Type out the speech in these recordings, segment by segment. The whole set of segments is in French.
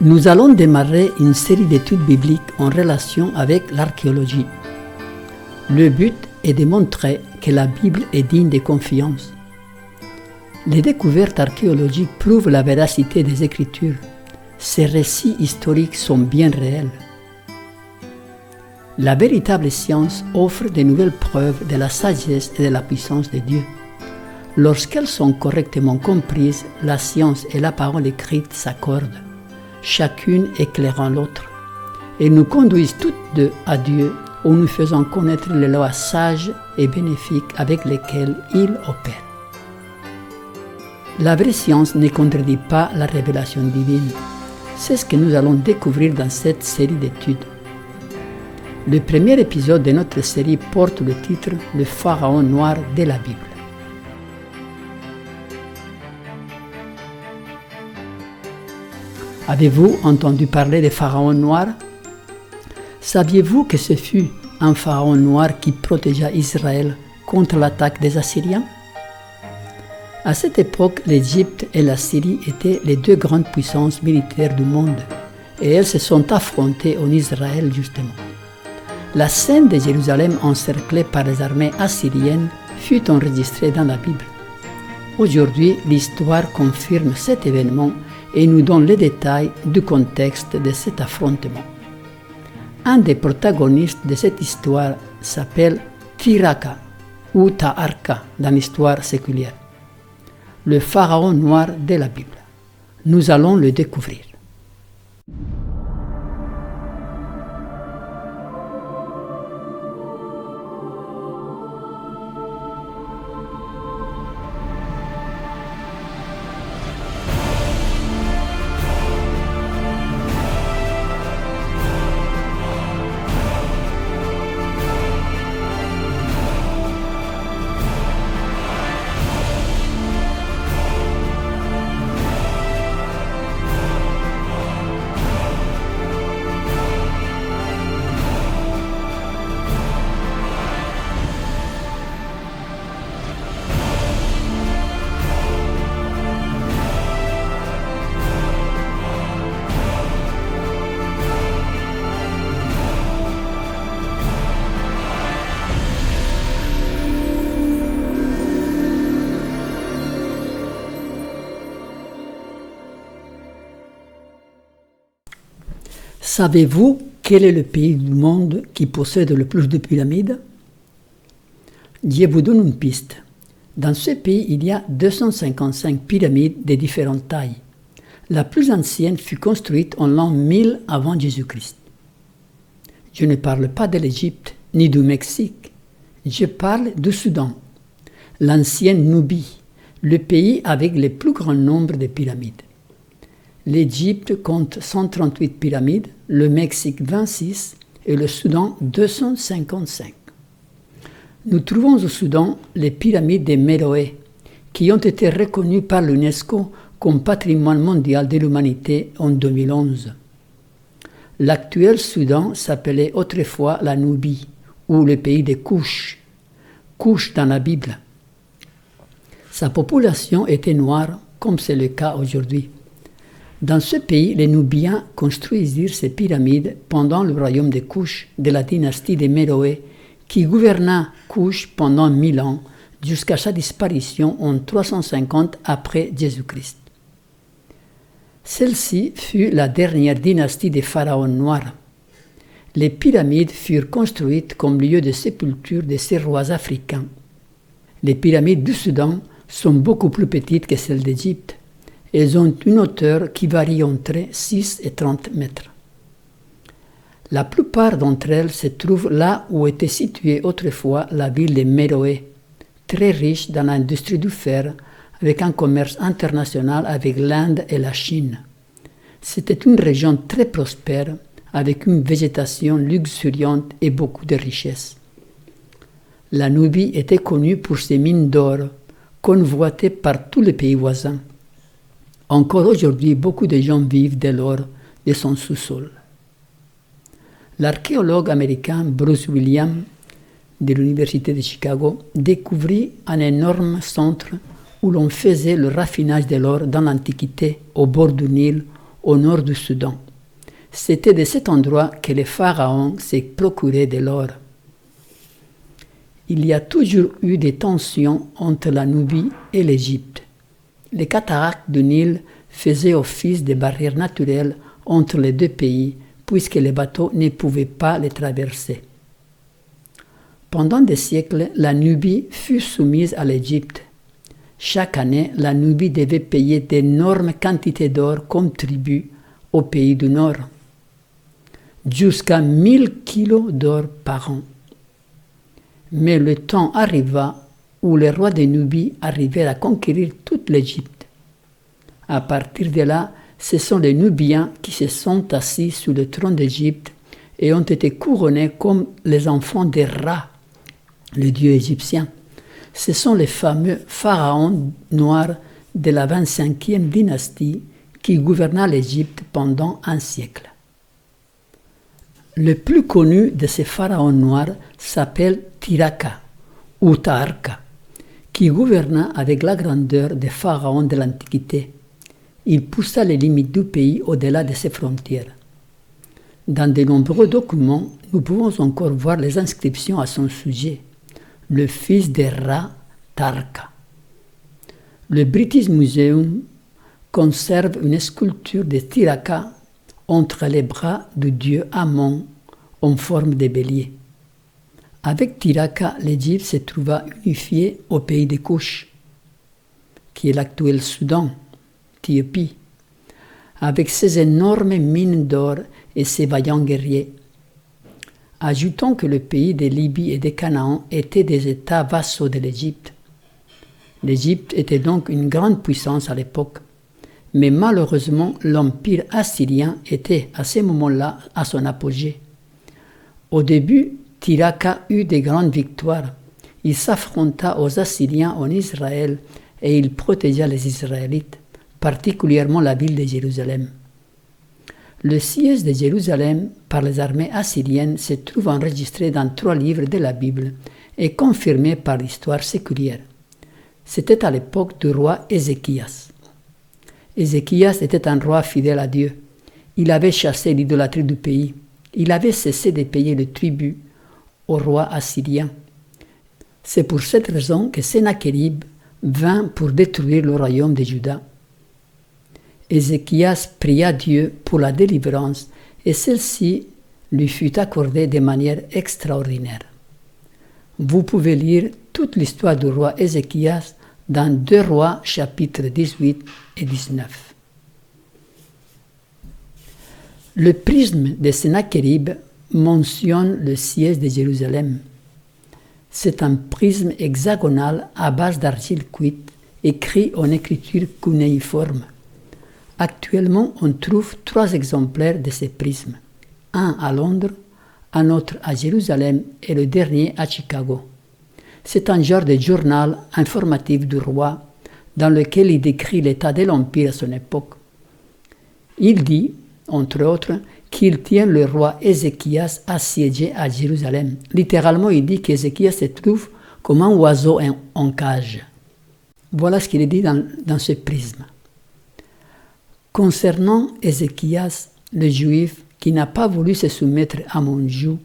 Nous allons démarrer une série d'études bibliques en relation avec l'archéologie. Le but est de montrer que la Bible est digne de confiance. Les découvertes archéologiques prouvent la véracité des Écritures. Ces récits historiques sont bien réels. La véritable science offre de nouvelles preuves de la sagesse et de la puissance de Dieu. Lorsqu'elles sont correctement comprises, la science et la parole écrite s'accordent, chacune éclairant l'autre, et nous conduisent toutes deux à Dieu, où nous faisons connaître les lois sages et bénéfiques avec lesquelles il opère. La vraie science ne contredit pas la révélation divine. C'est ce que nous allons découvrir dans cette série d'études. Le premier épisode de notre série porte le titre « Le Pharaon noir de la Bible ». Avez-vous entendu parler des pharaons noirs? Saviez-vous que ce fut un pharaon noir qui protégea Israël contre l'attaque des Assyriens? À cette époque, l'Égypte et la Syrie étaient les deux grandes puissances militaires du monde, et elles se sont affrontées en Israël justement. La scène de Jérusalem encerclée par les armées assyriennes fut enregistrée dans la Bible. Aujourd'hui, l'histoire confirme cet événement et nous donne les détails du contexte de cet affrontement. Un des protagonistes de cette histoire s'appelle Tirhaka ou Taharka dans l'histoire séculière, le pharaon noir de la Bible. Nous allons le découvrir. Savez-vous quel est le pays du monde qui possède le plus de pyramides? Je vous donne une piste. Dans ce pays, il y a 255 pyramides de différentes tailles. La plus ancienne fut construite en l'an 1000 avant Jésus-Christ. Je ne parle pas de l'Égypte ni du Mexique. Je parle du Soudan, l'ancienne Nubie, le pays avec le plus grand nombre de pyramides. L'Égypte compte 138 pyramides, le Mexique 26 et le Soudan 255. Nous trouvons au Soudan les pyramides de Méroé, qui ont été reconnues par l'UNESCO comme patrimoine mondial de l'humanité en 2011. L'actuel Soudan s'appelait autrefois la Nubie, ou le pays des Couches, Couches dans la Bible. Sa population était noire, comme c'est le cas aujourd'hui. Dans ce pays, les Nubiens construisirent ces pyramides pendant le royaume des Couches de la dynastie des Méroé, qui gouverna Couches pendant 1000 ans, jusqu'à sa disparition en 350 après Jésus-Christ. Celle-ci fut la dernière dynastie des pharaons noirs. Les pyramides furent construites comme lieu de sépulture de ces rois africains. Les pyramides du Soudan sont beaucoup plus petites que celles d'Égypte. Elles ont une hauteur qui varie entre 6 et 30 mètres. La plupart d'entre elles se trouvent là où était située autrefois la ville de Méroé, très riche dans l'industrie du fer, avec un commerce international avec l'Inde et la Chine. C'était une région très prospère, avec une végétation luxuriante et beaucoup de richesses. La Nubie était connue pour ses mines d'or, convoitées par tous les pays voisins. Encore aujourd'hui, beaucoup de gens vivent de l'or de son sous-sol. L'archéologue américain Bruce Williams de l'Université de Chicago découvrit un énorme centre où l'on faisait le raffinage de l'or dans l'Antiquité, au bord du Nil, au nord du Soudan. C'était de cet endroit que les pharaons s'est procuré de l'or. Il y a toujours eu des tensions entre la Nubie et l'Égypte. Les cataractes du Nil faisaient office de barrière naturelle entre les deux pays, puisque les bateaux ne pouvaient pas les traverser. Pendant des siècles, la Nubie fut soumise à l'Égypte. Chaque année, la Nubie devait payer d'énormes quantités d'or comme tribut au pays du Nord, jusqu'à 1000 kilos d'or par an. Mais le temps arriva où les rois de Nubie arrivèrent à conquérir toute l'Égypte. À partir de là, ce sont les Nubiens qui se sont assis sur le trône d'Égypte et ont été couronnés comme les enfants de Ra, le dieu égyptien. Ce sont les fameux pharaons noirs de la 25e dynastie qui gouverna l'Égypte pendant un siècle. Le plus connu de ces pharaons noirs s'appelle Tiraka ou Taharka, qui gouverna avec la grandeur des pharaons de l'Antiquité. Il poussa les limites du pays au-delà de ses frontières. Dans de nombreux documents, nous pouvons encore voir les inscriptions à son sujet. Le fils de Ra, Tarka. Le British Museum conserve une sculpture de Tiraka entre les bras du dieu Amon en forme de bélier. Avec Tiraka, l'Égypte se trouva unifiée au pays des Couches, qui est l'actuel Soudan, Éthiopie, avec ses énormes mines d'or et ses vaillants guerriers. Ajoutons que le pays de Libye et de Canaan étaient des États vassaux de l'Égypte. L'Égypte était donc une grande puissance à l'époque, mais malheureusement l'empire assyrien était à ce moment-là à son apogée. Au début, Tiraka eut de grandes victoires. Il s'affronta aux Assyriens en Israël et il protégea les Israélites, particulièrement la ville de Jérusalem. Le siège de Jérusalem par les armées assyriennes se trouve enregistré dans 3 livres de la Bible et confirmé par l'histoire séculière. C'était à l'époque du roi Ézéchias. Ézéchias était un roi fidèle à Dieu. Il avait chassé l'idolâtrie du pays. Il avait cessé de payer le tribut au roi assyrien. C'est pour cette raison que Sennachérib vint pour détruire le royaume de Juda. Ézéchias pria Dieu pour la délivrance et celle-ci lui fut accordée de manière extraordinaire. Vous pouvez lire toute l'histoire du roi Ézéchias dans 2 Rois chapitres 18 et 19. Le prisme de Sennachérib mentionne le siège de Jérusalem. C'est un prisme hexagonal à base d'argile cuite, écrit en écriture cunéiforme. Actuellement, on trouve 3 exemplaires de ces prismes, un à Londres, un autre à Jérusalem et le dernier à Chicago. C'est un genre de journal informatif du roi dans lequel il décrit l'état de l'Empire à son époque. Il dit, entre autres, qu'il tient le roi Ézéchias assiégé à Jérusalem. Littéralement, il dit qu'Ézéchias se trouve comme un oiseau en cage. Voilà ce qu'il est dit dans ce prisme. Concernant Ézéchias, le Juif, qui n'a pas voulu se soumettre à mon joug,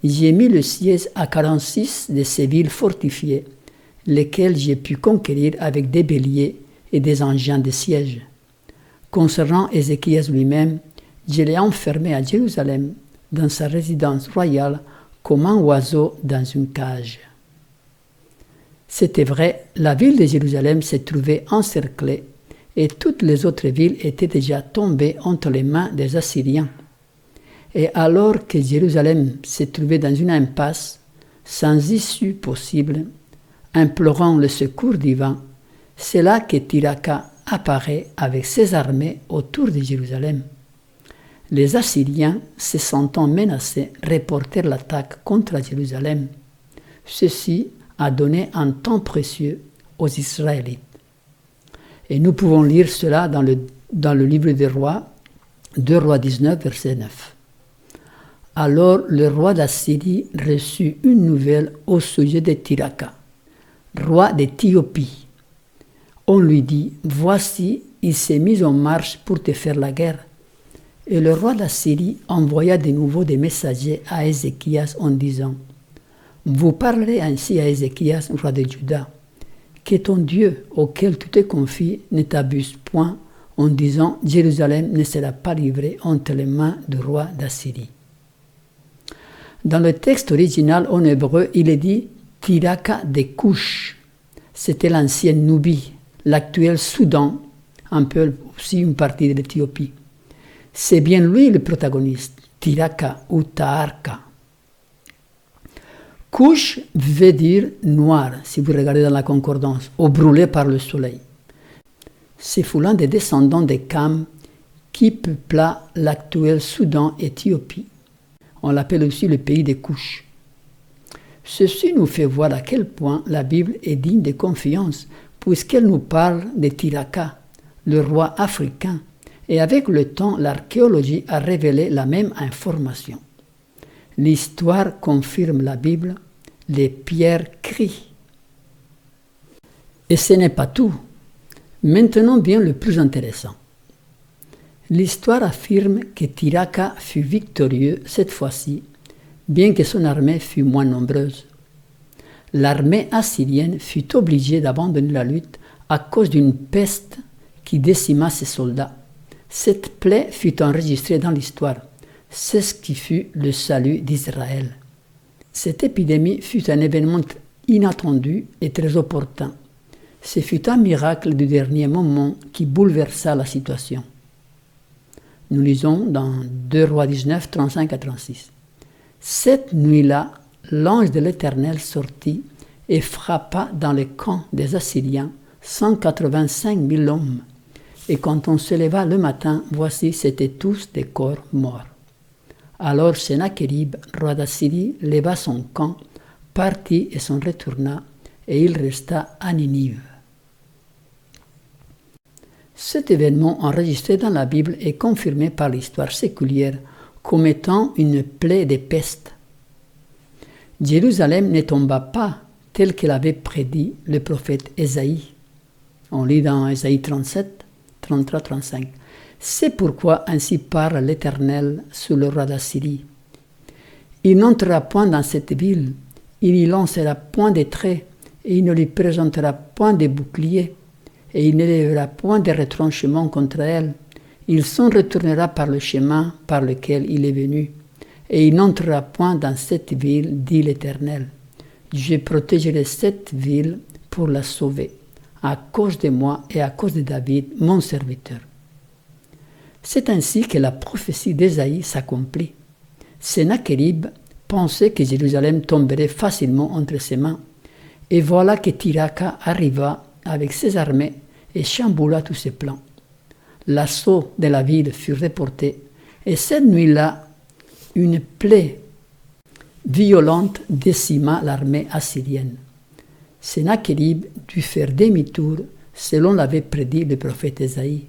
j'ai mis le siège à 46 de ces villes fortifiées, lesquelles j'ai pu conquérir avec des béliers et des engins de siège. Concernant Ézéchias lui-même, je l'ai enfermé à Jérusalem, dans sa résidence royale, comme un oiseau dans une cage. C'était vrai, la ville de Jérusalem se trouvait encerclée et toutes les autres villes étaient déjà tombées entre les mains des Assyriens. Et alors que Jérusalem se trouvait dans une impasse, sans issue possible, implorant le secours divin, c'est là que Tiraka apparaît avec ses armées autour de Jérusalem. Les Assyriens, se sentant menacés, reportèrent l'attaque contre Jérusalem. Ceci a donné un temps précieux aux Israélites. Et nous pouvons lire cela dans le livre des Rois, 2 Rois 19, verset 9. Alors le roi d'Assyrie reçut une nouvelle au sujet de Tiraka, roi d'Éthiopie. On lui dit, voici, il s'est mis en marche pour te faire la guerre. Et le roi d'Assyrie envoya de nouveau des messagers à Ézéchias en disant « Vous parlerez ainsi à Ézéchias, roi de Juda, que ton Dieu auquel tu te confies ne t'abuse point en disant « Jérusalem ne sera pas livrée entre les mains du roi d'Assyrie ». Dans le texte original en hébreu, il est dit « Tiraka de Cush ». C'était l'ancienne Nubie, l'actuel Soudan, un peu aussi une partie de l'Éthiopie. C'est bien lui le protagoniste, Tiraka ou Taharka. Cush veut dire noir, si vous regardez dans la concordance, ou brûlé par le soleil. C'est foulant des descendants des Kam qui peupla l'actuel Soudan-Éthiopie. On l'appelle aussi le pays des Cush. Ceci nous fait voir à quel point la Bible est digne de confiance, puisqu'elle nous parle de Tiraka, le roi africain, et avec le temps, l'archéologie a révélé la même information. L'histoire confirme la Bible, les pierres crient. Et ce n'est pas tout. Maintenant vient le plus intéressant. L'histoire affirme que Tiraka fut victorieux cette fois-ci, bien que son armée fût moins nombreuse. L'armée assyrienne fut obligée d'abandonner la lutte à cause d'une peste qui décima ses soldats. Cette plaie fut enregistrée dans l'histoire. C'est ce qui fut le salut d'Israël. Cette épidémie fut un événement inattendu et très opportun. Ce fut un miracle du dernier moment qui bouleversa la situation. Nous lisons dans 2 Rois 19, 35 à 36. Cette nuit-là, l'ange de l'Éternel sortit et frappa dans le camp des Assyriens 185 000 hommes. Et quand on se leva le matin, voici, c'étaient tous des corps morts. Alors Sennachérib, roi d'Assyrie, leva son camp, partit et s'en retourna, et il resta à Ninive. Cet événement enregistré dans la Bible est confirmé par l'histoire séculière comme étant une plaie de peste. Jérusalem ne tomba pas tel que l'avait prédit le prophète Ésaïe. On lit dans Ésaïe 37, 33-35. C'est pourquoi ainsi parle l'Éternel sur le roi d'Assyrie. Il n'entrera point dans cette ville, il n'y lancera point de traits, et il ne lui présentera point de boucliers, et il n'élèvera point de retranchements contre elle. Il s'en retournera par le chemin par lequel il est venu, et il n'entrera point dans cette ville, dit l'Éternel. Je protégerai cette ville pour la sauver, à cause de moi et à cause de David, mon serviteur. C'est ainsi que la prophétie d'Ésaïe s'accomplit. Sennachérib pensait que Jérusalem tomberait facilement entre ses mains, et voilà que Tiraka arriva avec ses armées et chamboula tous ses plans. L'assaut de la ville fut reporté, et cette nuit-là, une plaie violente décima l'armée assyrienne. Sennachérib dut faire demi-tour selon l'avait prédit le prophète Ésaïe.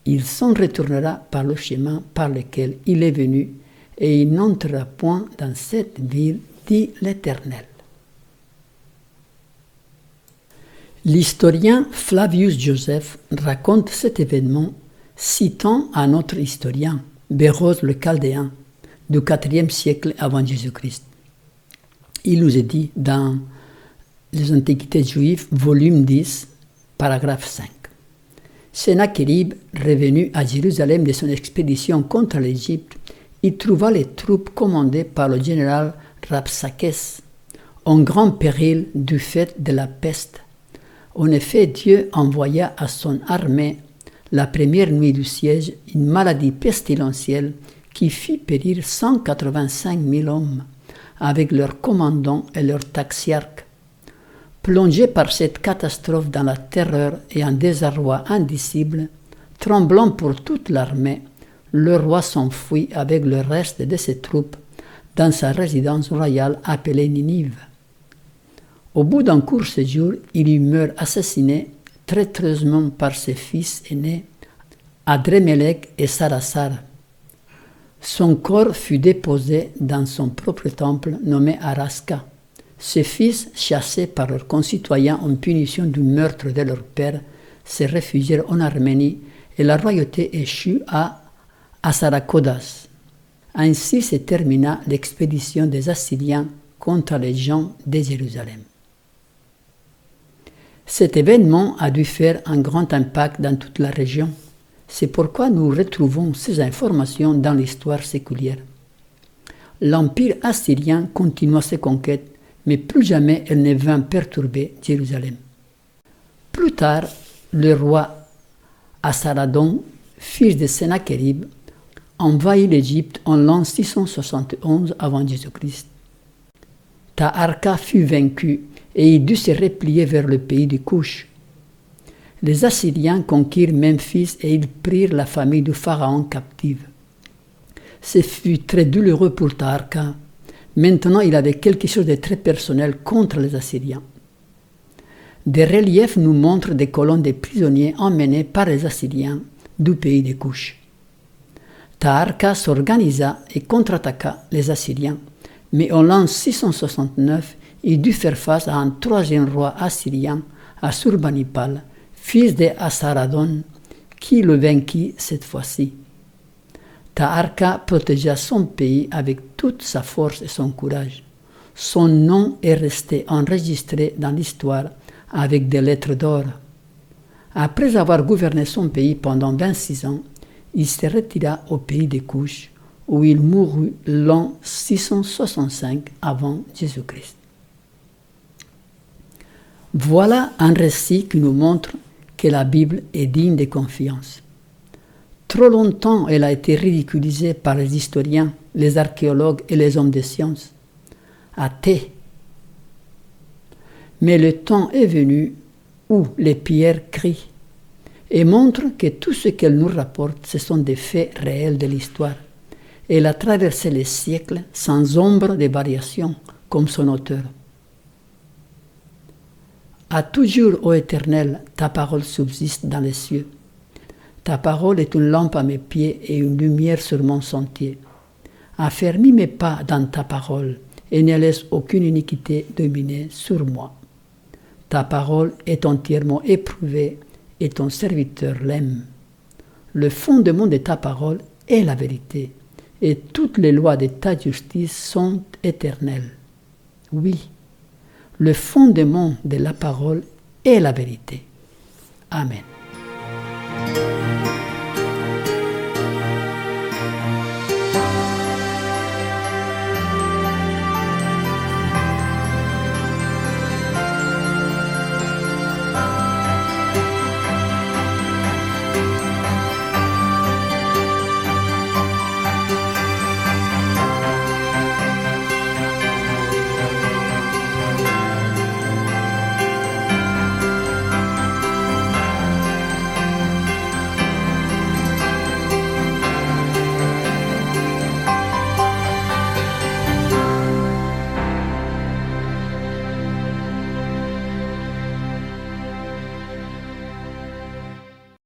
Il s'en retournera par le chemin par lequel il est venu, et il n'entrera point dans cette ville, dit l'Éternel. L'historien Flavius Joseph raconte cet événement citant un autre historien, Béroz le Chaldéen, du IVe siècle avant Jésus-Christ. Il nous est dit dans les Antiquités juives, volume 10, paragraphe 5. Sennachérib, revenu à Jérusalem de son expédition contre l'Égypte, y trouva les troupes commandées par le général Rabsakès, en grand péril du fait de la peste. En effet, Dieu envoya à son armée, la première nuit du siège, une maladie pestilentielle qui fit périr 185 000 hommes, avec leurs commandants et leurs taxiarques. Plongé par cette catastrophe dans la terreur et un désarroi indicible, tremblant pour toute l'armée, le roi s'enfuit avec le reste de ses troupes dans sa résidence royale appelée Ninive. Au bout d'un court séjour, il y meurt assassiné traîtreusement par ses fils aînés, Adrémelech et Sarasar. Son corps fut déposé dans son propre temple nommé Araska. Ses fils, chassés par leurs concitoyens en punition du meurtre de leur père, se réfugièrent en Arménie et la royauté échut à à Saracodas. Ainsi se termina l'expédition des Assyriens contre les gens de Jérusalem. Cet événement a dû faire un grand impact dans toute la région. C'est pourquoi nous retrouvons ces informations dans l'histoire séculière. L'Empire assyrien continua ses conquêtes, mais plus jamais elle ne vint perturber Jérusalem. Plus tard, le roi Assaradon, fils de Sennachérib, envahit l'Égypte en l'an 671 avant Jésus-Christ. Taharka fut vaincu et il dut se replier vers le pays du Couche. Les Assyriens conquirent Memphis et ils prirent la famille du pharaon captive. Ce fut très douloureux pour Taharka. Maintenant, il avait quelque chose de très personnel contre les Assyriens. Des reliefs nous montrent des colonnes de prisonniers emmenés par les Assyriens du pays des Couches. Taharka s'organisa et contre-attaqua les Assyriens, mais en l'an 669, il dut faire face à un troisième roi assyrien, Assurbanipal, fils de Assaradon, qui le vainquit cette fois-ci. Taharka protégea son pays avec toute sa force et son courage. Son nom est resté enregistré dans l'histoire avec des lettres d'or. Après avoir gouverné son pays pendant 26 ans, il se retira au pays des Couches, où il mourut l'an 665 avant Jésus-Christ. Voilà un récit qui nous montre que la Bible est digne de confiance. Trop longtemps, elle a été ridiculisée par les historiens, les archéologues et les hommes de science. Athée. Mais le temps est venu où les pierres crient et montrent que tout ce qu'elle nous rapporte, ce sont des faits réels de l'histoire. Elle a traversé les siècles sans ombre de variation, comme son auteur. À toujours, ô Éternel, ta parole subsiste dans les cieux. Ta parole est une lampe à mes pieds et une lumière sur mon sentier. Affermis mes pas dans ta parole et ne laisse aucune iniquité dominer sur moi. Ta parole est entièrement éprouvée et ton serviteur l'aime. Le fondement de ta parole est la vérité et toutes les lois de ta justice sont éternelles. Oui, le fondement de la parole est la vérité. Amen.